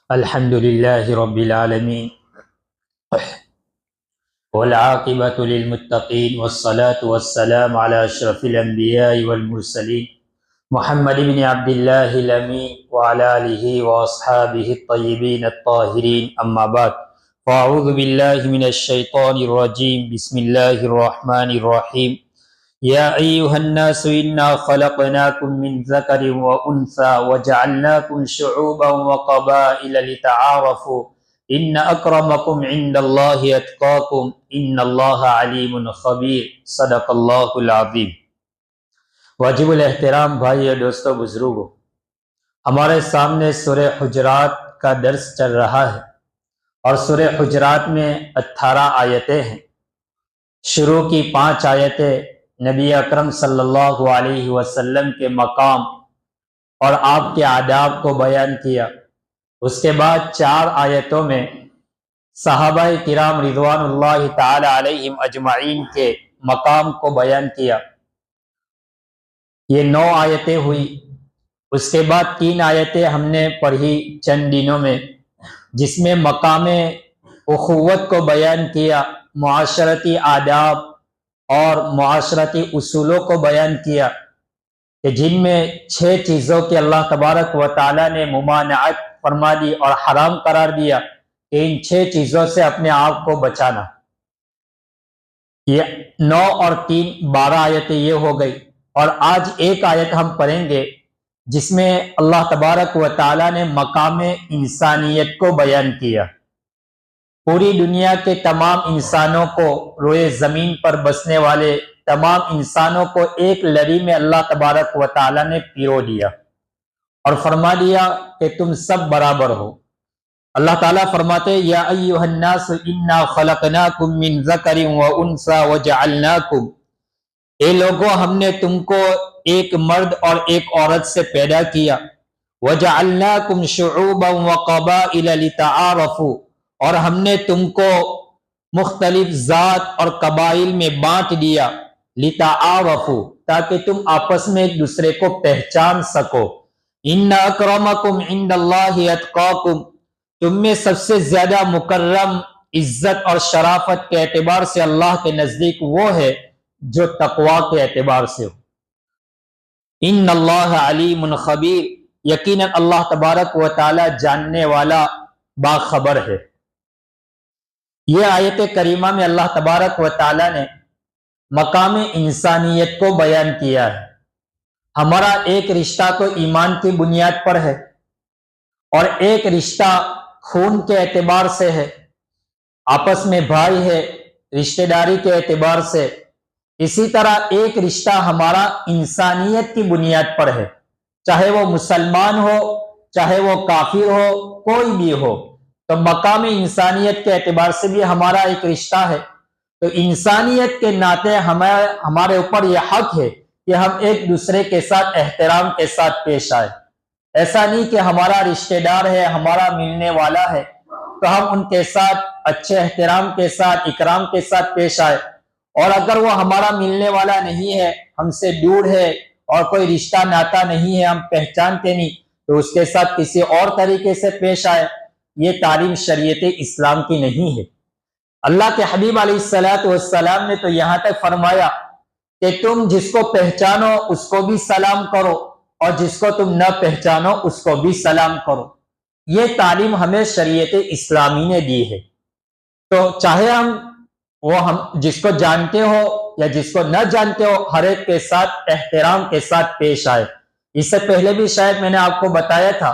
الحمد لله رب العالمين والعاقبة للمتقين والصلاة والسلام على أشرف الأنبياء والمرسلين محمد بن عبد الله الأمين وعلى آله وأصحابه الطيبين الطاهرين أما بعد فأعوذ بالله من الشيطان الرجيم بسم الله الرحمن الرحيم يا أيها الناس إنا خلقناكم من ذكر وأنثى وجعلناكم شعوبا وقبائل لتعارفوا إن أكرمكم عند الله أتقاكم إن الله عليم خبير صدق اللہ العظیم۔ واجب الاحترام بھائی دوستو بزرگوں، ہمارے سامنے سورہ حجرات کا درس چل رہا ہے اور سورہ حجرات میں 18 آیتیں ہیں۔ شروع کی 5 آیتیں نبی اکرم صلی اللہ علیہ وسلم کے مقام اور آپ کے آداب کو بیان کیا۔ اس کے بعد 4 آیتوں میں صحابہ کرام رضوان اللہ تعالی علیہم اجمعین کے مقام کو بیان کیا۔ یہ 9 آیتیں ہوئی۔ اس کے بعد 3 آیتیں ہم نے پڑھی چند دنوں میں، جس میں مقام اخوت کو بیان کیا، معاشرتی آداب اور معاشرتی اصولوں کو بیان کیا کہ جن میں 6 چیزوں کے اللہ تبارک و تعالی نے ممانعت فرما دی اور حرام قرار دیا کہ ان 6 چیزوں سے اپنے آپ کو بچانا۔ یہ 9 اور 3 12 آیتیں یہ ہو گئی، اور آج ایک آیت ہم پڑھیں گے جس میں اللہ تبارک و تعالی نے مقام انسانیت کو بیان کیا۔ پوری دنیا کے تمام انسانوں کو، روئے زمین پر بسنے والے تمام انسانوں کو ایک لڑی میں اللہ تبارک و تعالی نے پیرو دیا اور فرما دیا کہ تم سب برابر ہو۔ اللہ تعالیٰ فرماتے یا ایھا الناس انا خلقناکم من ذکر وانثی وجعلناکم، اے لوگوں ہم نے تم کو ایک مرد اور ایک عورت سے پیدا کیا، وجعلناکم شعوبا وقبائل لتعارفوا، اور ہم نے تم کو مختلف ذات اور قبائل میں بانٹ دیا، لتعارفوا، تاکہ تم آپس میں ایک دوسرے کو پہچان سکو۔ ان اکرمکم عند اللہ اتقاکم، تم میں سب سے زیادہ مکرم عزت اور شرافت کے اعتبار سے اللہ کے نزدیک وہ ہے جو تقوی کے اعتبار سے ہو۔ ان اللہ علیم خبیر، یقیناً اللہ تبارک و تعالی جاننے والا باخبر ہے۔ یہ آیت کریمہ میں اللہ تبارک و تعالی نے مقام انسانیت کو بیان کیا ہے۔ ہمارا ایک رشتہ تو ایمان کی بنیاد پر ہے، اور ایک رشتہ خون کے اعتبار سے ہے، آپس میں بھائی ہے رشتہ داری کے اعتبار سے۔ اسی طرح ایک رشتہ ہمارا انسانیت کی بنیاد پر ہے، چاہے وہ مسلمان ہو چاہے وہ کافر ہو، کوئی بھی ہو، تو مقام انسانیت کے اعتبار سے بھی ہمارا ایک رشتہ ہے۔ تو انسانیت کے ناطے ہمارے اوپر یہ حق ہے کہ ہم ایک دوسرے کے ساتھ احترام کے ساتھ پیش آئے۔ ایسا نہیں کہ ہمارا رشتہ دار ہے، ہمارا ملنے والا ہے تو ہم ان کے ساتھ اچھے احترام کے ساتھ اکرام کے ساتھ پیش آئے، اور اگر وہ ہمارا ملنے والا نہیں ہے، ہم سے دور ہے اور کوئی رشتہ ناتا نہیں ہے، ہم پہچانتے نہیں، تو اس کے ساتھ کسی اور طریقے سے پیش آئے۔ یہ تعلیم شریعت اسلام کی نہیں ہے۔ اللہ کے حبیب علیہ السلام نے تو یہاں تک فرمایا کہ تم جس کو پہچانو اس کو بھی سلام کرو، اور جس کو تم نہ پہچانو اس کو بھی سلام کرو۔ یہ تعلیم ہمیں شریعت اسلامی نے دی ہے۔ تو چاہے ہم جس کو جانتے ہو یا جس کو نہ جانتے ہو، ہر ایک کے ساتھ احترام کے ساتھ پیش آئے۔ اس سے پہلے بھی شاید میں نے آپ کو بتایا تھا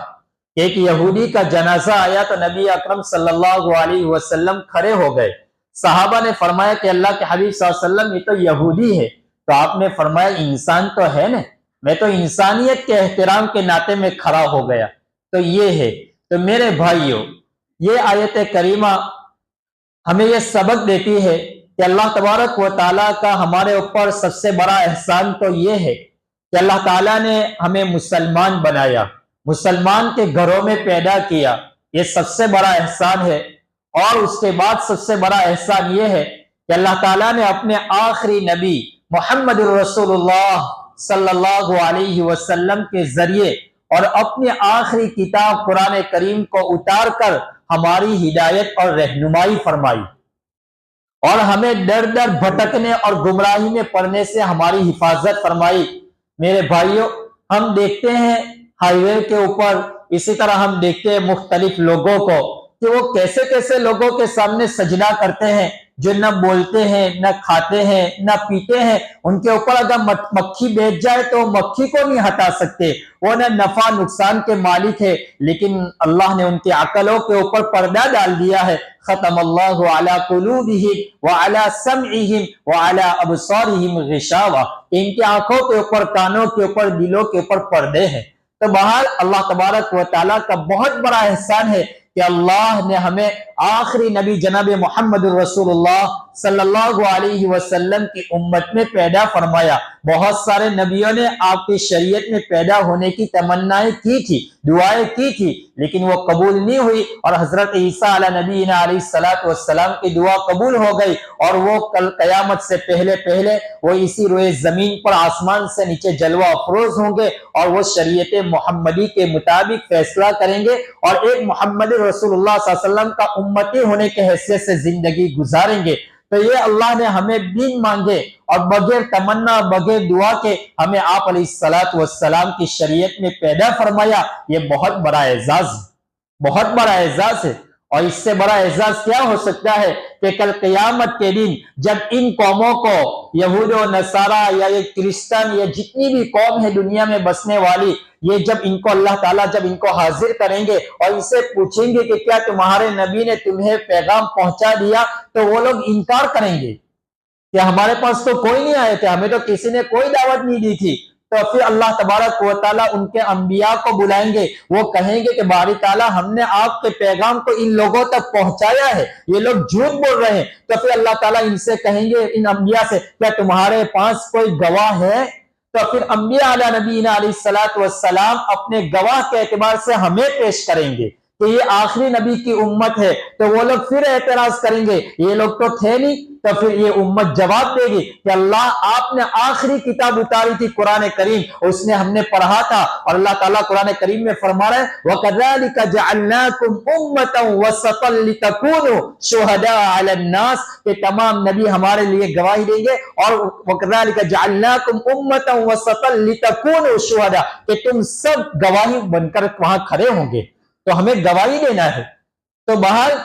کہ ایک یہودی کا جنازہ آیا تو نبی اکرم صلی اللہ علیہ وسلم کھڑے ہو گئے۔ صحابہ نے فرمایا کہ اللہ کے حبیب صلی اللہ علیہ وسلم یہ تو یہودی ہے، تو آپ نے فرمایا انسان تو ہے نا، میں تو انسانیت کے احترام کے ناطے میں کھڑا ہو گیا۔ تو یہ ہے۔ تو میرے بھائیوں، یہ آیت کریمہ ہمیں یہ سبق دیتی ہے کہ اللہ تبارک و تعالیٰ کا ہمارے اوپر سب سے بڑا احسان تو یہ ہے کہ اللہ تعالیٰ نے ہمیں مسلمان بنایا، مسلمان کے گھروں میں پیدا کیا، یہ سب سے بڑا احسان ہے۔ اور اس کے بعد سب سے بڑا احسان یہ ہے کہ اللہ تعالیٰ نے اپنے آخری نبی محمد رسول اللہ صلی اللہ علیہ وسلم کے ذریعے اور اپنی آخری کتاب قرآن کریم کو اتار کر ہماری ہدایت اور رہنمائی فرمائی، اور ہمیں در در بھٹکنے اور گمراہی میں پڑنے سے ہماری حفاظت فرمائی۔ میرے بھائیوں، ہم دیکھتے ہیں ہائی وے کے اوپر، اسی طرح ہم دیکھتے ہیں مختلف لوگوں کو کہ وہ کیسے کیسے لوگوں کے سامنے سجدہ کرتے ہیں، جو نہ بولتے ہیں، نہ کھاتے ہیں، نہ پیتے ہیں۔ ان کے اوپر اگر مکھی بیٹھ جائے تو مکھی کو نہیں ہٹا سکتے، وہ نہ نفع نقصان کے مالک ہے، لیکن اللہ نے ان کی عقلوں کے اوپر پردہ ڈال دیا ہے۔ ختم اللہ علی قلوبہم وعلی سمعہم وعلی ابصارہم غشاوہ، ان کی آنکھوں کے اوپر، کانوں کے اوپر، دلوں کے اوپر پردے ہیں۔ تو بہرحال اللہ تبارک و تعالیٰ کا بہت بڑا احسان ہے کہ اللہ نے ہمیں آخری نبی جناب محمد الرسول اللہ صلی اللہ علیہ وسلم کی امت میں پیدا فرمایا۔ بہت سارے نبیوں نے آپ کی شریعت میں پیدا ہونے کی تمنائیں کی تھی، دعائیں کی تھی، لیکن وہ قبول نہیں ہوئی، اور حضرت عیسیٰ علیہ نبینا علیہ السلام کی دعا قبول ہو گئی، اور وہ کل قیامت سے پہلے وہ اسی روئے زمین پر آسمان سے نیچے جلوہ افروز ہوں گے، اور وہ شریعت محمدی کے مطابق فیصلہ کریں گے، اور ایک محمد رسول اللہ صلی اللہ علیہ وسلم کا امتی ہونے کے حیثیت سے زندگی گزاریں گے۔ تو یہ اللہ نے ہمیں بن مانگے اور بغیر تمنا، بغیر دعا کے ہمیں آپ علیہ السلام کی شریعت میں پیدا فرمایا۔ یہ بہت بڑا اعزاز، بہت بڑا اعزاز ہے۔ اور اس سے بڑا اعزاز کیا ہو سکتا ہے کہ کل قیامت کے دن جب ان قوموں کو، یہود و نصارہ یا یہ کرسچن یا جتنی بھی قوم ہے دنیا میں بسنے والی، یہ جب ان کو اللہ تعالیٰ جب ان کو حاضر کریں گے اور ان سے پوچھیں گے کہ کیا تمہارے نبی نے تمہیں پیغام پہنچا دیا، تو وہ لوگ انکار کریں گے کہ ہمارے پاس تو کوئی نہیں آئے تھے، ہمیں تو کسی نے کوئی دعوت نہیں دی تھی۔ تو پھر اللہ تبارک و تعالیٰ ان کے انبیاء کو بلائیں گے، وہ کہیں گے کہ باری تعالیٰ ہم نے آپ کے پیغام کو ان لوگوں تک پہنچایا ہے، یہ لوگ جھوٹ بول رہے ہیں۔ تو پھر اللہ تعالیٰ ان سے کہیں گے، ان انبیاء سے، کیا تمہارے پاس کوئی گواہ ہے؟ تو پھر انبیاء علیہ نبینا علیہ السلام اپنے گواہ کے اعتبار سے ہمیں پیش کریں گے کہ یہ آخری نبی کی امت ہے۔ تو وہ لوگ پھر اعتراض کریں گے، یہ لوگ تو تھے نہیں۔ تو پھر یہ امت جواب دے گی کہ اللہ آپ نے آخری کتاب اتاری تھی قرآن کریم، اس نے ہم نے پڑھا تھا، اور اللہ تعالیٰ قرآن کریم میں فرما رہے ہیں وَكَذَلِكَ جَعَلْنَاكُمْ أُمَّةً وَسَطًا لِتَكُونُوا شُهَدَاءَ عَلَى النَّاسِ، کہ تمام نبی ہمارے لیے گواہی دیں گے، اور وَكَذَلِكَ جَعَلْنَاكُمْ أُمَّةً وَسَطًا لِتَكُونُوا شُهَدَاءَ، کہ تم سب گواہی بن کر وہاں کھڑے ہوں گے، تو ہمیں گواہی دینا ہے۔ تو بہرحال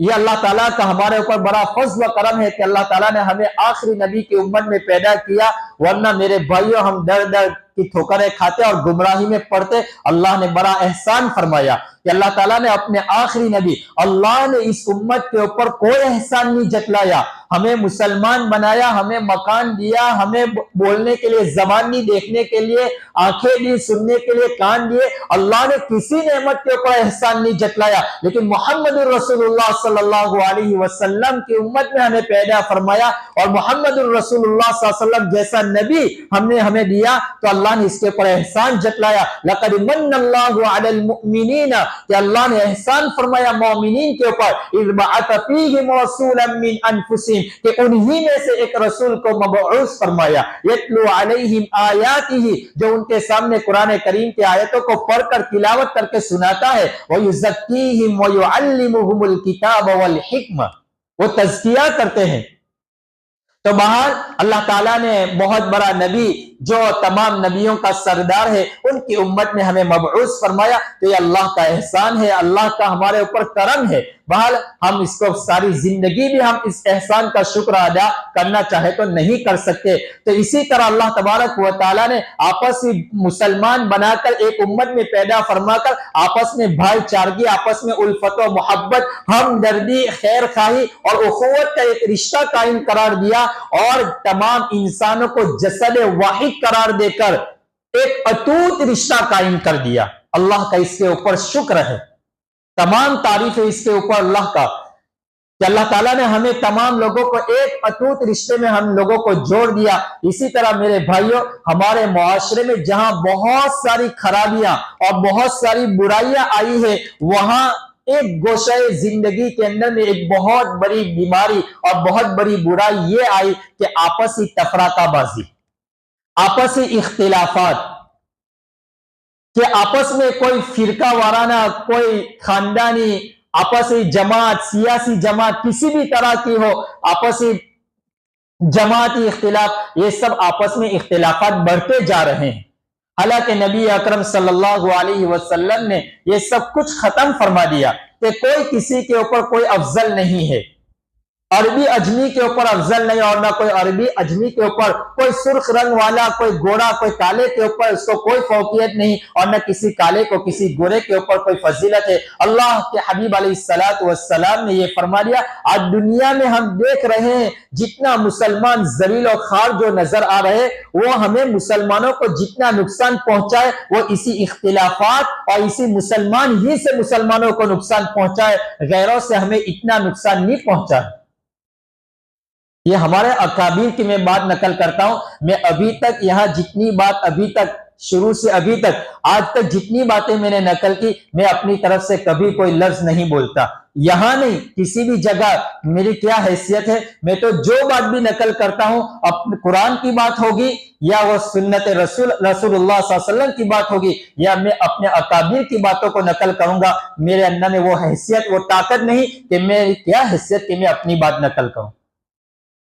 یہ اللہ تعالیٰ کا ہمارے اوپر بڑا فضل و کرم ہے کہ اللہ تعالیٰ نے ہمیں آخری نبی کی امت میں پیدا کیا، ورنہ میرے بھائیوں ہم در در کی ٹھوکریں کھاتے اور گمراہی میں پڑتے۔ اللہ نے بڑا احسان فرمایا کہ اللہ تعالیٰ نے اپنے آخری نبی، اللہ نے اس امت کے اوپر کوئی احسان نہیں جتلایا، ہمیں مسلمان بنایا، ہمیں مکان دیا، ہمیں بولنے کے لیے زبان دی، دیکھنے کے لیے آنکھیں دی، سننے کے لیے کان دیے۔ اللہ نے کسی نعمت کے اوپر احسان نہیں جتلایا، لیکن محمد الرسول اللہ صلی اللہ علیہ وسلم کی امت میں ہمیں پیدا فرمایا، اور محمد الرسول اللہ صلی اللہ علیہ وسلم جیسا نبی ہمیں دیا، تو اللہ نے اس کے اوپر احسان جتلایا۔ لقد من اللہ علی المؤمنین، کہ اللہ نے احسان فرمایا مومنین کے اوپر، اذ بعث فیہم رسولا من انفسہم، کہ انہی میں سے ایک رسول کو مبعوث فرمایا، یتلو علیہم آیاتہ، جو ان کے سامنے قرآن کریم کی آیتوں کو پڑھ کر تلاوت کر کے سناتا ہے، ویزکیہم ویعلمہم الکتاب والحکمہ، وہ تزکیہ کرتے ہیں۔ تو بہر اللہ تعالیٰ نے بہت بڑا نبی جو تمام نبیوں کا سردار ہے، ان کی امت میں ہمیں مبعوث فرمایا، تو یہ اللہ کا احسان ہے، اللہ کا ہمارے اوپر کرم ہے۔ بہر ہم اس کو ساری زندگی بھی ہم اس احسان کا شکر ادا کرنا چاہے تو نہیں کر سکتے۔ تو اسی طرح اللہ تبارک و تعالیٰ نے آپس میں مسلمان بنا کر ایک امت میں پیدا فرما کر آپس میں بھائی چارگی، آپس میں الفت و محبت، ہمدردی، خیر خواہی اور اخوت کا ایک رشتہ قائم قرار دیا، اور تمام انسانوں کو جسد واحد قرار دے کر ایک اٹوٹ رشتہ قائم کر دیا۔ اللہ کا اس کے اوپر شکر ہے، تمام تعریف ہے اس کے اوپر اللہ کا کہ اللہ تعالیٰ نے ہمیں تمام لوگوں کو ایک اٹوٹ رشتے میں ہم لوگوں کو جوڑ دیا۔ اسی طرح میرے بھائیوں، ہمارے معاشرے میں جہاں بہت ساری خرابیاں اور بہت ساری برائیاں آئی ہے، وہاں ایک گوشہ زندگی کے اندر میں ایک بہت بڑی بیماری اور بہت بڑی برائی یہ آئی کہ آپسی تفرقہ بازی، آپسی اختلافات، کہ آپس میں کوئی فرقہ وارانہ، کوئی خاندانی آپسی جماعت، سیاسی جماعت کسی بھی طرح کی ہو، آپسی جماعتی اختلاف، یہ سب آپس میں اختلافات بڑھتے جا رہے ہیں۔ حالانکہ نبی اکرم صلی اللہ علیہ وسلم نے یہ سب کچھ ختم فرما دیا کہ کوئی کسی کے اوپر کوئی افضل نہیں ہے، عربی اجمی کے اوپر افضل نہیں، اور نہ کوئی عربی اجمی کے اوپر، کوئی سرخ رنگ والا، کوئی گورا، کوئی کالے کے اوپر اس کو کوئی فوقیت نہیں، اور نہ کسی کالے کو کسی گورے کے اوپر کوئی فضیلت ہے۔ اللہ کے حبیب علیہ السلام نے یہ فرما دیا۔ آج دنیا میں ہم دیکھ رہے ہیں جتنا مسلمان ذلیل و خوار جو نظر آ رہے، وہ ہمیں مسلمانوں کو جتنا نقصان پہنچائے وہ اسی اختلافات اور اسی مسلمان ہی سے مسلمانوں کو نقصان پہنچائے، غیروں سے ہمیں اتنا نقصان نہیں پہنچا۔ یہ ہمارے اکابر کی میں بات نقل کرتا ہوں۔ میں ابھی تک یہاں جتنی بات ابھی تک شروع سے ابھی تک آج تک جتنی باتیں میں نے نقل کی، میں اپنی طرف سے کبھی کوئی لفظ نہیں بولتا، یہاں نہیں کسی بھی جگہ۔ میری کیا حیثیت ہے، میں تو جو بات بھی نقل کرتا ہوں اپنے قرآن کی بات ہوگی یا وہ سنت رسول اللہ صلی اللہ علیہ وسلم کی بات ہوگی، یا میں اپنے اکابر کی باتوں کو نقل کروں گا۔ میرے اندر میں وہ حیثیت، وہ طاقت نہیں کہ میں کیا حیثیت کہ میں اپنی بات نقل کروں۔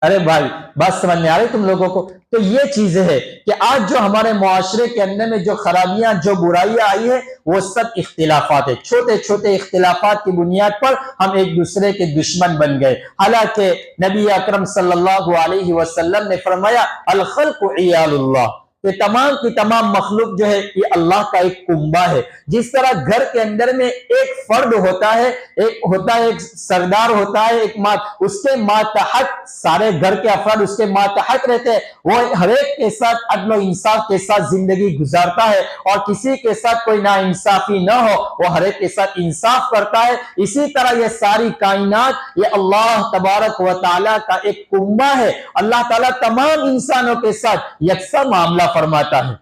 ارے بھائی بات سمجھ میں آ رہی تم لوگوں کو؟ تو یہ چیزیں ہے کہ آج جو ہمارے معاشرے کے اندر میں جو خرابیاں، جو برائیاں آئی ہیں، وہ سب اختلافات ہے۔ چھوٹے چھوٹے اختلافات کی بنیاد پر ہم ایک دوسرے کے دشمن بن گئے۔ حالانکہ نبی اکرم صلی اللہ علیہ وسلم نے فرمایا الخلق عیال اللہ، کہ تمام کی تمام مخلوق جو ہے یہ اللہ کا ایک کنبہ ہے۔ جس طرح گھر کے اندر میں ایک فرد ہوتا ہے، ایک سردار ہوتا ہے، ایک اس کے ماتحت سارے گھر کے افراد اس کے ماتحت رہتے ہیں، وہ ہر ایک کے ساتھ عدل و انصاف کے ساتھ زندگی گزارتا ہے، اور کسی کے ساتھ کوئی ناانصافی نہ ہو، وہ ہر ایک کے ساتھ انصاف کرتا ہے۔ اسی طرح یہ ساری کائنات یہ اللہ تبارک و تعالیٰ کا ایک کنبہ ہے۔ اللہ تعالیٰ تمام انسانوں کے ساتھ یکساں معاملہ فرماتا ہے۔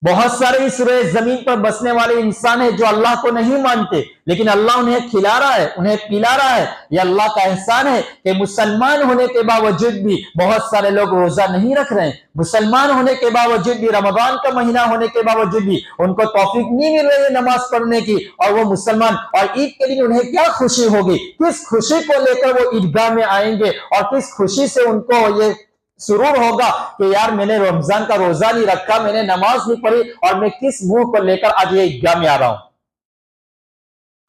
بہت سارے اس روئے زمین پر بسنے والے انسان ہیں جو اللہ کو نہیں مانتے، لیکن اللہ انہیں کھلا رہا ہے، انہیں پلا رہا ہے۔ یہ اللہ کا احسان ہے کہ مسلمان ہونے کے باوجود بھی بہت سارے لوگ روزہ نہیں رکھ رہے ہیں، مسلمان ہونے کے باوجود بھی، رمضان کا مہینہ ہونے کے باوجود بھی ان کو توفیق نہیں مل رہی ہے نماز پڑھنے کی، اور وہ مسلمان، اور عید کے دن انہیں کیا خوشی ہوگی، کس خوشی کو لے کر وہ عیدگاہ میں آئیں گے، اور کس خوشی سے ان کو یہ سرور ہوگا کہ یار میں نے رمضان کا روزہ نہیں رکھا، میں نے نماز نہیں پڑھی، اور میں کس منہ کو لے کر آج یہ عیدگاہ میں آ رہا ہوں۔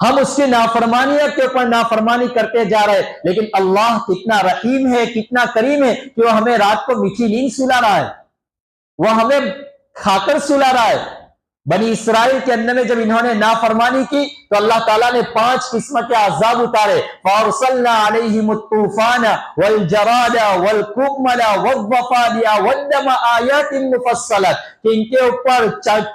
ہم اس کی نافرمانیت کے اوپر نافرمانی کرتے جا رہے، لیکن اللہ کتنا رحیم ہے، کتنا کریم ہے کہ وہ ہمیں رات کو میٹھی نیند سلا رہا ہے، وہ ہمیں کھا کر سلا رہا ہے۔ بنی اسرائیل کے اندر میں جب انہوں نے نافرمانی کی تو اللہ تعالیٰ نے 5 قسم کے عذاب اتارے۔ فَأَرْسَلْنَا عَلَيْهِمُ الطُّوفَانَ وَالْجَرَادَ وَالْقُمَّلَ وَالضَّفَادِعَ وَالدَّمَ آيَاتٍ مُفَصَّلَاتٍ، کہ ان کے اوپر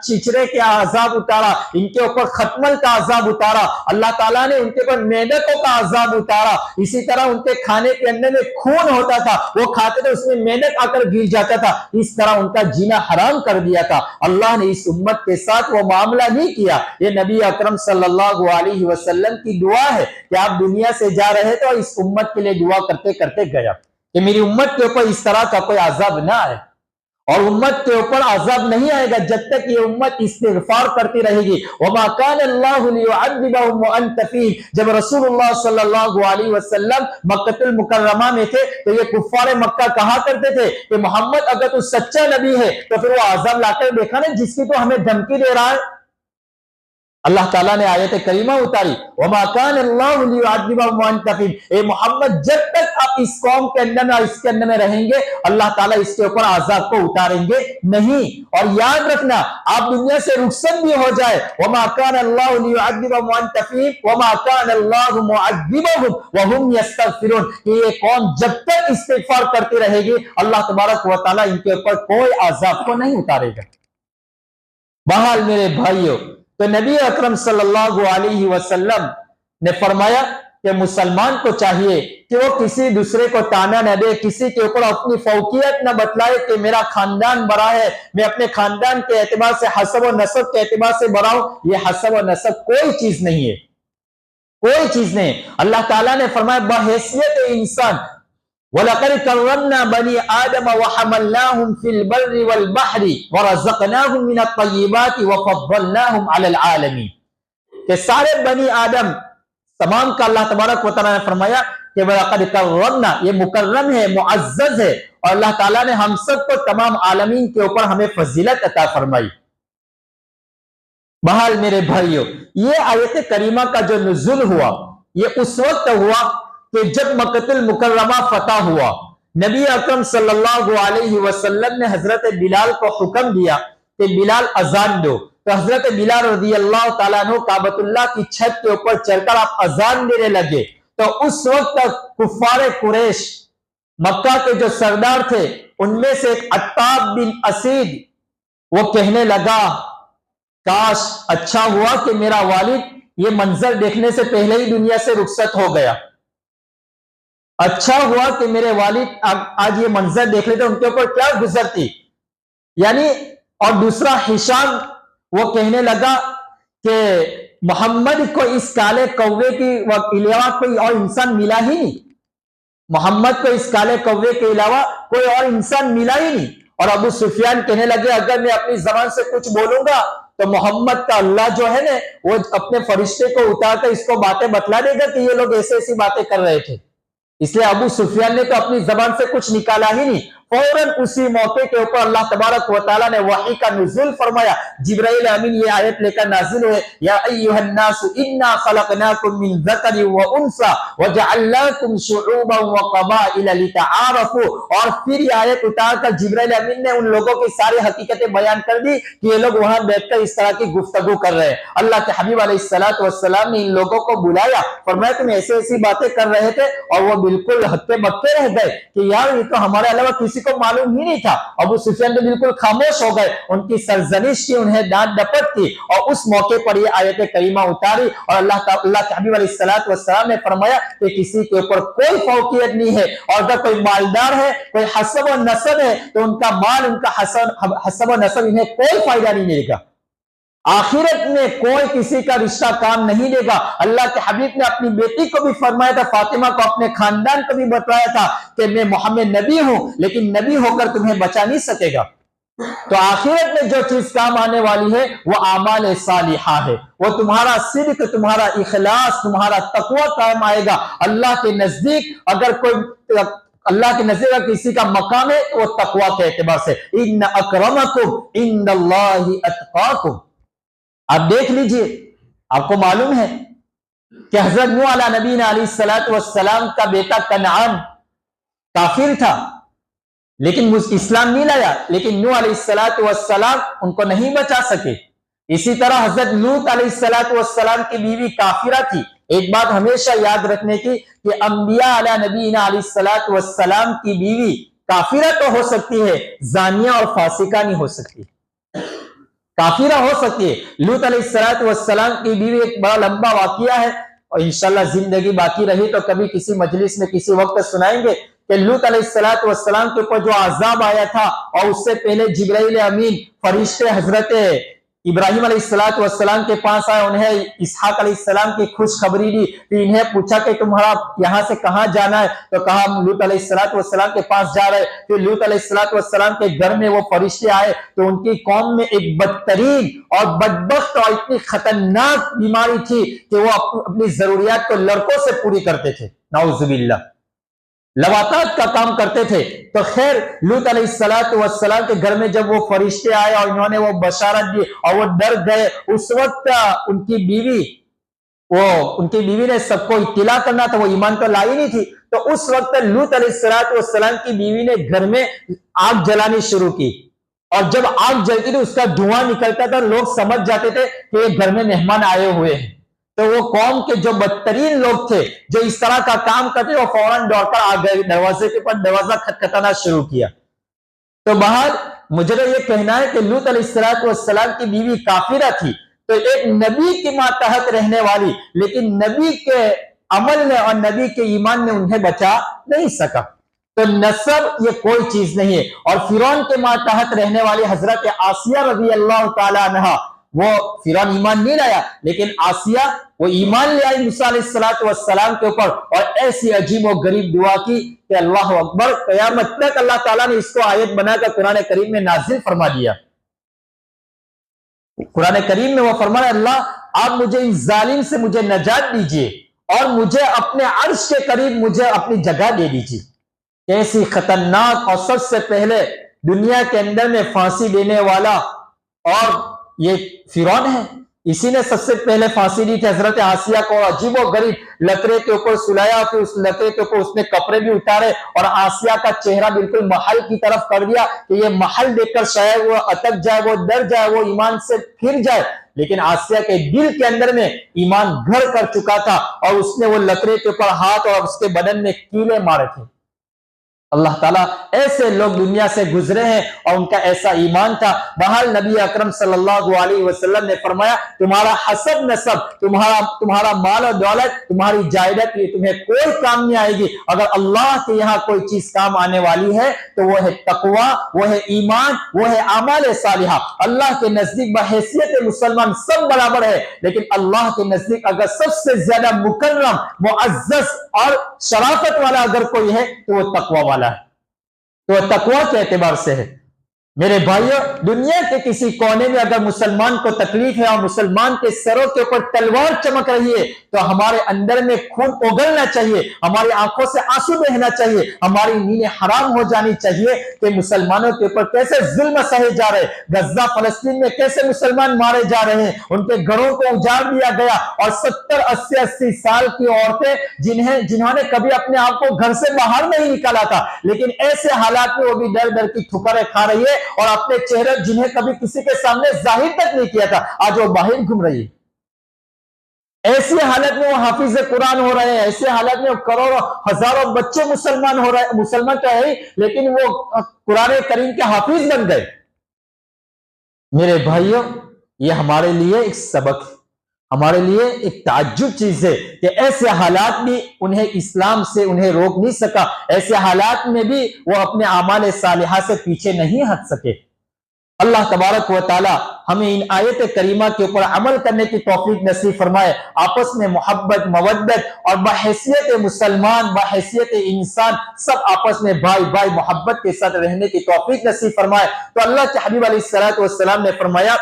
چچرے کے عذاب اتارا، ان کے اوپر ختمل کا عذاب اتارا، اللہ تعالیٰ نے ان کے اوپر مینکوں کا عذاب اتارا۔ اسی طرح ان کے کھانے کے اندر میں خون ہوتا تھا، وہ کھاتے تھے اس میں مینک آ کر گر جاتا تھا، اس طرح ان کا جینا حرام کر دیا تھا۔ اللہ نے اس امت کے ساتھ وہ معاملہ نہیں کیا۔ یہ نبی اکرم صلی اللہ علیہ وسلم کی دعا ہے کہ آپ دنیا سے جا رہے تھے اور اس امت کے لیے دعا کرتے کرتے گیا کہ میری امت کے اوپر اس طرح کا کوئی عذاب نہ آئے، اور امت کے اوپر عذاب نہیں آئے گا جب تک یہ امت استغفار کرتی رہے گی۔ وَمَا كَانَ اللَّهُ لِيُعَذِّبَهُمْ وَأَنْتَ فِيهِمْ، جب رسول اللہ صلی اللہ علیہ وسلم مکہ المکرمہ میں تھے تو یہ کفار مکہ کہا کرتے تھے کہ محمد اگر تو سچا نبی ہے تو پھر وہ عذاب لا کر دیکھا نا جس کی تو ہمیں دھمکی دے رہا ہے۔ اللہ تعالیٰ نے آیت کریمہ اتاری وَمَا كَانَ اللَّهُ لِيُعَذِّبَهُمْ وَأَنْتَ فِيهِمْ، اے محمد جب تک آپ اس قوم کے اندر میں اس کے اندر میں رہیں گے اللہ تعالیٰ اس کے اوپر عذاب کو اتاریں گے نہیں۔ اور یاد رکھنا آپ دنیا سے رخصت بھی ہو جائے وَمَا كَانَ اللَّهُ لِيُعَذِّبَهُمْ وَأَنْتَ فِيهِمْ وَمَا كَانَ اللَّهُ مُعَذِّبَهُمْ وَهُمْ يَسْتَغْفِرُونَ، کہ یہ قوم جب تک استغفار کرتی رہے گی اللہ تبارک و تعالیٰ ان کے اوپر کوئی عذاب کو نہیں اتارے گا۔ بہرحال میرے بھائیوں، تو نبی اکرم صلی اللہ علیہ وسلم نے فرمایا کہ مسلمان کو چاہیے کہ وہ کسی دوسرے کو تانا نہ دے، کسی کے اوپر اپنی فوقیت نہ بتلائے کہ میرا خاندان بڑا ہے، میں اپنے خاندان کے اعتبار سے حسب و نسب کے اعتبار سے بڑا ہوں۔ یہ حسب و نسب کوئی چیز نہیں ہے، کوئی چیز نہیں۔ اللہ تعالیٰ نے فرمایا بحیثیت انسان وَلَقَدْ كَرَّمْنَا بَنِي آدَمَ وَحَمَلْنَاهُمْ فِي الْبَرِّ وَالْبَحْرِ وَرَزَقْنَاهُمْ مِنَ الطَّيِّبَاتِ وَفَضَّلْنَاهُمْ عَلَى الْعَالَمِينَ کہ سارے بنی آدم تمام کا اللہ تبارک و تعالیٰ نے فرمایا کہ وَلَقَدْ كَرَّمْنَا، یہ مکرم ہے، معزز ہے، اور اللہ تعالیٰ نے ہم سب کو تمام عالمین کے اوپر ہمیں فضیلت عطا فرمائی۔ بہرحال میرے بھائیو، یہ آیت کریمہ کا جو نزول ہوا یہ اس وقت ہوا کہ جب مکۃ المکرمہ فتح ہوا، نبی اکرم صلی اللہ علیہ وسلم نے حضرت بلال کو حکم دیا کہ بلال اذان دو، تو حضرت بلال رضی اللہ تعالیٰ عنہ کعبۃ اللہ کی چھت کے اوپر چڑھ کر آپ اذان دینے لگے۔ تو اس وقت کفار قریش، مکہ کے جو سردار تھے، ان میں سے ایک عتاب بن اسید وہ کہنے لگا کاش اچھا ہوا کہ میرا والد یہ منظر دیکھنے سے پہلے ہی دنیا سے رخصت ہو گیا، اچھا ہوا کہ میرے والد آج یہ منظر دیکھ لیتے، ان کے اوپر کیا گزرتی۔ یعنی اور دوسرا ہشام وہ کہنے لگا کہ محمد کو اس کالے کوے کے علاوہ کوئی اور انسان ملا ہی نہیں، محمد کو اس کالے کوے کے علاوہ کوئی اور انسان ملا ہی نہیں۔ اور ابو سفیان کہنے لگے اگر میں اپنی زبان سے کچھ بولوں گا تو محمد کا اللہ جو ہے نا وہ اپنے فرشتے کو اتار کر اس کو باتیں بتلا دے گا کہ یہ لوگ ایسے ایسی باتیں کر رہے تھے۔ اس لیے ابو سفیان نے تو اپنی زبان سے کچھ نکالا ہی نہیں۔ فوراً اسی موقع کے اوپر اللہ تبارک و تعالیٰ نے وحی کا نزول فرمایا، جبرائیل امین یہ آیت لے کر نازل ہوئے، یا ایھا الناس انا خلقناکم من ذکر وانثی وجعلناکم شعوبا وقبائل لتعارفوا، اور پھر یہ آیت اتار کر جبرائیل امین نے ان لوگوں کی ساری حقیقتیں بیان کر دی کہ یہ لوگ وہاں بیٹھ کر اس طرح کی گفتگو کر رہے ہیں۔ اللہ کے حبیب علیہ الصلوۃ والسلام نے ان لوگوں کو بلایا، فرمایا تم ایسے ایسی باتیں کر رہے تھے، اور وہ بالکل ہکے بکے رہ گئے کہ یار یہ تو ہمارے علاوہ کسی کو معلوم ہی نہیں تھا۔ ابو سفیان نے بالکل خاموش ہو گئے، ان کی سرزنش کی، انہیں ڈانٹ ڈپٹ کی، اور اس موقع پر یہ آیت کریمہ اتاری، اور اللہ کے حبیب علیہ الصلوۃ والسلام نے فرمایا کہ کسی کے اوپر کوئی فوقیت نہیں ہے، اور اگر کوئی مالدار ہے، کوئی حسب و نسب ہے، تو ان کا مال، ان کا حسب و نسب انہیں کوئی فائدہ نہیں ملے گا، آخرت میں کوئی کسی کا رشتہ کام نہیں دے گا۔ اللہ کے حبیب نے اپنی بیٹی کو بھی فرمایا تھا، فاطمہ کو، اپنے خاندان کو بھی بتایا تھا کہ میں محمد نبی ہوں، لیکن نبی ہو کر تمہیں بچا نہیں سکے گا۔ تو آخرت میں جو چیز کام آنے والی ہے وہ اعمال صالحہ ہے، وہ تمہارا صدق، تمہارا اخلاص، تمہارا تقوی کام آئے گا۔ اللہ کے نزدیک اگر کوئی اللہ کے نزدیک کسی کا مقام ہے وہ تقوی کے اعتبار سے، ان اکرمکم عند اللہ اتقاکم۔ آپ دیکھ لیجئے، آپ کو معلوم ہے کہ حضرت نوح علیہ نبی علیہ الصلوۃ والسلام کا بیٹا کنعان کافر تھا لیکن اسلام نہیں لایا، لیکن نوح علیہ الصلوۃ والسلام ان کو نہیں بچا سکے۔ اسی طرح حضرت لوط علیہ الصلوۃ والسلام کی بیوی کافرہ تھی۔ ایک بات ہمیشہ یاد رکھنے کی کہ انبیاء علیہ نبی علیہ الصلوۃ والسلام کی بیوی کافرہ تو ہو سکتی ہے، زانیہ اور فاسقہ نہیں ہو سکتی، کافرہ ہو سکتی ہے۔ لوط علیہ الصلوۃ والسلام کی بیوی ایک بڑا لمبا واقعہ ہے، اور انشاءاللہ زندگی باقی رہی تو کبھی کسی مجلس میں کسی وقت سنائیں گے کہ لوط علیہ الصلوۃ والسلام کے اوپر جو عذاب آیا تھا، اور اس سے پہلے جبرائیل امین فرشتے حضرت ابراہیم علیہ الصلوۃ والسلام کے پاس آئے، انہیں اسحاق علیہ السلام کی خوشخبری دی، پھر انہیں پوچھا کہ تمہارا یہاں سے کہاں جانا ہے، تو کہا ہم لوط علیہ الصلوۃ والسلام کے پاس جا رہے۔ پھر لوط علیہ الصلوۃ والسلام کے گھر میں وہ فرشتے آئے تو ان کی قوم میں ایک بدترین اور بدبخت اور اتنی خطرناک بیماری تھی کہ وہ اپنی ضروریات کو لڑکوں سے پوری کرتے تھے، نعوذ باللہ، لواطات کا کام کرتے تھے۔ تو خیر لوط علیہ الصلوۃ والسلام کے گھر میں جب وہ فرشتے آئے اور انہوں نے وہ بشارت دی اور وہ ڈر گئے، اس وقت ان کی بیوی نے سب کو اطلاع کرنا تھا، وہ ایمان تو لائی نہیں تھی، تو اس وقت لوط علیہ الصلوۃ والسلام کی بیوی نے گھر میں آگ جلانی شروع کی، اور جب آگ جلتی تھی اس کا دھواں نکلتا تھا، لوگ سمجھ جاتے تھے کہ یہ گھر میں مہمان آئے ہوئے ہیں۔ تو وہ قوم کے جو بدترین لوگ تھے جو اس طرح کا کام کرتے وہ فوراً دوڑ کر آ گئے، دروازے کے پر دروازہ کھٹکھٹانا شروع کیا۔ تو باہر مجھے یہ کہنا ہے کہ لوط علیہ الصلوۃ والسلام کی بیوی کافرہ تھی، تو ایک نبی کے ماتحت رہنے والی، لیکن نبی کے عمل نے اور نبی کے ایمان نے انہیں بچا نہیں سکا۔ تو نسب یہ کوئی چیز نہیں ہے۔ اور فرعون کے ماتحت رہنے والی حضرت آسیہ رضی اللہ تعالی عنہا، وہ فرعون ایمان نہیں لایا، لیکن آسیہ وہ ایمان لے آئی موسیٰ علیہ السلام کے اوپر، اور ایسی عجیب و غریب دعا کی کہ اللہ اکبر، قیامت تک اللہ تعالیٰ نے اس کو آیت بنا کر قرآن کریم میں نازل فرما دیا۔ قرآن کریم میں وہ فرمایا اللہ آپ مجھے اس ظالم سے مجھے نجات دیجئے اور مجھے اپنے عرش کے قریب مجھے اپنی جگہ دے دیجئے۔ کیسی خطرناک، اور سب سے پہلے دنیا کے اندر میں پھانسی دینے والا اور یہ فرعون ہے، اسی نے سب سے پہلے پھانسی دی تھی حضرت آسیہ کو، عجیب و غریب لکڑے کے اوپر سلایا، پھر اس لکڑے کے اوپر اس نے کپڑے بھی اتارے اور آسیہ کا چہرہ بالکل محل کی طرف کر دیا کہ یہ محل دیکھ کر شاید وہ اٹک جائے، وہ ڈر جائے، وہ ایمان سے پھر جائے، لیکن آسیہ کے دل کے اندر میں ایمان گھر کر چکا تھا اور اس نے وہ لکڑے کے اوپر ہاتھ اور اس کے بدن میں کیلے مارے تھے۔ اللہ تعالیٰ ایسے لوگ دنیا سے گزرے ہیں اور ان کا ایسا ایمان تھا۔ بہرحال نبی اکرم صلی اللہ علیہ وسلم نے فرمایا تمہارا حسب نسب، تمہارا مال و دولت، تمہاری جائیداد تمہیں کوئی کام نہیں آئے گی، اگر اللہ کے یہاں کوئی چیز کام آنے والی ہے تو وہ ہے تقوی، وہ ہے ایمان، وہ ہے اعمال صالحہ۔ اللہ کے نزدیک بحیثیت مسلمان سب برابر ہے، لیکن اللہ کے نزدیک اگر سب سے زیادہ مکرم، معزز اور شرافت والا اگر کوئی ہے تو وہ تقوی والا ہے، تو تقوی کے اعتبار سے ہے۔ میرے بھائیو، دنیا کے کسی کونے میں اگر مسلمان کو تکلیف ہے اور مسلمان کے سروں کے اوپر تلوار چمک رہی ہے تو ہمارے اندر میں خون اگلنا چاہیے، ہماری آنکھوں سے آنسو بہنا چاہیے، ہماری نیندیں حرام ہو جانی چاہیے کہ مسلمانوں کے اوپر کیسے ظلم سہے جا رہے، غزہ فلسطین میں کیسے مسلمان مارے جا رہے ہیں، ان کے گھروں کو اجاڑ دیا گیا، اور 70-80 سال کی عورتیں جنہوں نے کبھی اپنے آپ کو گھر سے باہر نہیں نکالا تھا، لیکن ایسے حالات میں وہ بھی ڈر ڈر کی ٹھکریں کھا رہی ہے، اور اپنے چہرے جنہیں کبھی کسی کے سامنے ظاہر تک نہیں کیا تھا آج وہ باہر گھوم رہی ہے۔ ایسی حالت میں وہ حافظ قرآن ہو رہے ہیں، ایسی حالت میں کروڑوں ہزاروں بچے مسلمان ہو رہے ہیں، مسلمان تو ہے لیکن وہ قرآن کریم کے حافظ بن گئے۔ میرے بھائیوں، یہ ہمارے لیے ایک سبق ہے، ہمارے لیے ایک تعجب چیز ہے کہ ایسے حالات بھی انہیں اسلام سے انہیں روک نہیں سکا، ایسے حالات میں بھی وہ اپنے اعمال صالحہ سے پیچھے نہیں ہٹ سکے۔ اللہ تبارک و تعالی ہمیں ان آیت کریمہ کے اوپر عمل کرنے کی توفیق نصیب فرمائے، آپس میں محبت، مودت اور بحیثیت مسلمان، بحیثیت انسان سب آپس میں بھائی بھائی محبت کے ساتھ رہنے کی توفیق نصیب فرمائے۔ تو اللہ کے حبیب علیہ السلام نے فرمایا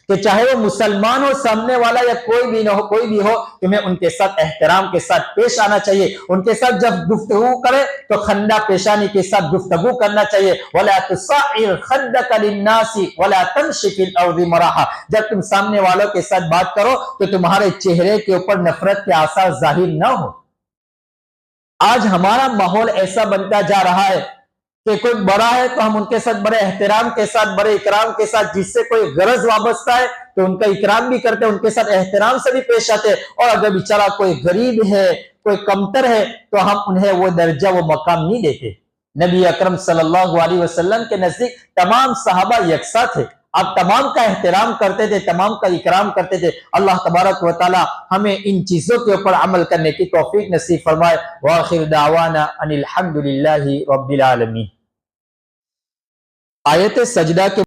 کہ چاہے وہ مسلمان ہو سامنے والا یا کوئی بھی نہ ہو، کوئی بھی ہو، تمہیں ان کے ساتھ احترام کے ساتھ پیش آنا چاہیے، ان کے ساتھ جب گفتگو کرے تو خندہ پیشانی کے ساتھ گفتگو کرنا چاہیے۔ وَلَا تُصَعِّرْ خَدَّكَ لِلنَّاسِ وَلَا تَمْشِ فِي الْأَرْضِ مَرَحًا، جب تم سامنے والوں کے ساتھ بات کرو تو تمہارے چہرے کے اوپر نفرت کے آثار ظاہر نہ ہو۔ آج ہمارا ماحول ایسا بنتا جا رہا ہے کہ کوئی بڑا ہے تو ہم ان کے ساتھ بڑے احترام کے ساتھ، بڑے اکرام کے ساتھ، جس سے کوئی غرض وابستہ ہے تو ان کا اکرام بھی کرتے ہیں، ان کے ساتھ احترام سے بھی پیش آتے ہیں، اور اگر بیچارہ کوئی غریب ہے، کوئی کمتر ہے تو ہم انہیں وہ درجہ، وہ مقام نہیں دیتے۔ نبی اکرم صلی اللہ علیہ وسلم کے نزدیک تمام صحابہ یکساں تھے، آپ تمام کا احترام کرتے تھے، تمام کا اکرام کرتے تھے۔ اللہ تبارک و تعالی ہمیں ان چیزوں کے اوپر عمل کرنے کی توفیق نصیب فرمائے۔ وآخر دعوانا ان الحمد للہ رب العالمین۔ آیت سجدہ کے